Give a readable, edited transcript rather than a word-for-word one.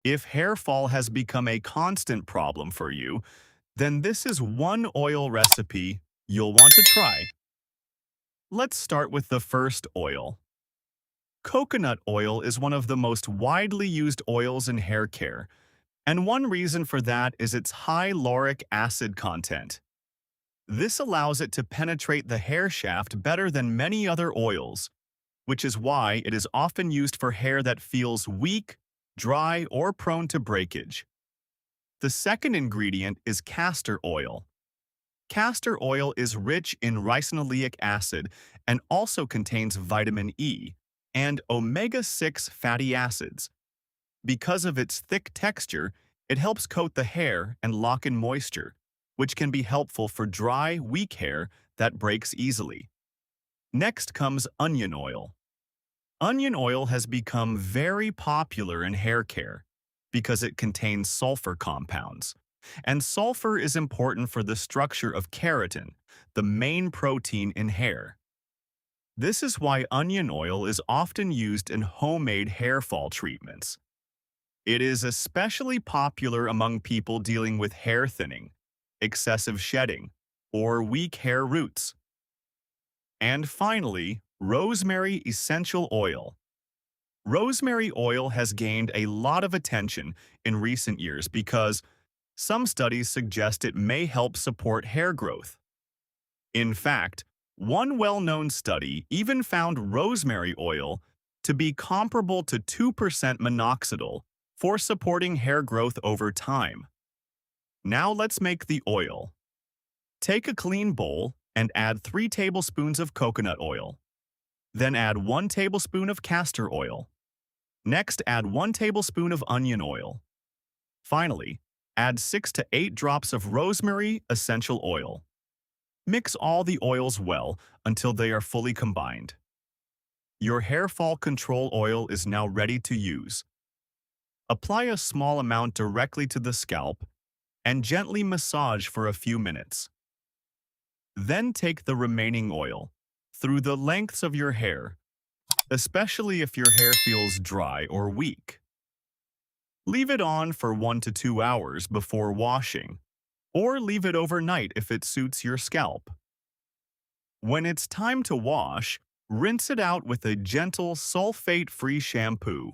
If hair fall has become a constant problem for you, then this is one oil recipe you'll want to try. Let's start with the first oil. Coconut oil is one of the most widely used oils in hair care, and one reason for that is its high lauric acid content. This allows it to penetrate the hair shaft better than many other oils, which is why it is often used for hair that feels weak, dry, or prone to breakage. The second ingredient is castor oil. Castor oil is rich in ricinoleic acid and also contains vitamin E and omega-6 fatty acids. Because of its thick texture, it helps coat the hair and lock in moisture, which can be helpful for dry, weak hair that breaks easily. Next comes onion oil. Onion oil has become very popular in hair care because it contains sulfur compounds. And sulfur is important for the structure of keratin, the main protein in hair. This is why onion oil is often used in homemade hair fall treatments. It is especially popular among people dealing with hair thinning, excessive shedding, or weak hair roots. And finally, rosemary essential oil. Rosemary oil has gained a lot of attention in recent years because some studies suggest it may help support hair growth. In fact, one well-known study even found rosemary oil to be comparable to 2% minoxidil for supporting hair growth over time. Now let's make the oil. Take a clean bowl and add 3 tablespoons of coconut oil. Then add 1 tablespoon of castor oil. Next, add 1 tablespoon of onion oil. Finally, add 6 to 8 drops of rosemary essential oil. Mix all the oils well until they are fully combined. Your hair fall control oil is now ready to use. Apply a small amount directly to the scalp and gently massage for a few minutes. Then take the remaining oil through the lengths of your hair, especially if your hair feels dry or weak. Leave it on for 1 to 2 hours before washing, or leave it overnight if it suits your scalp. When it's time to wash, rinse it out with a gentle sulfate-free shampoo.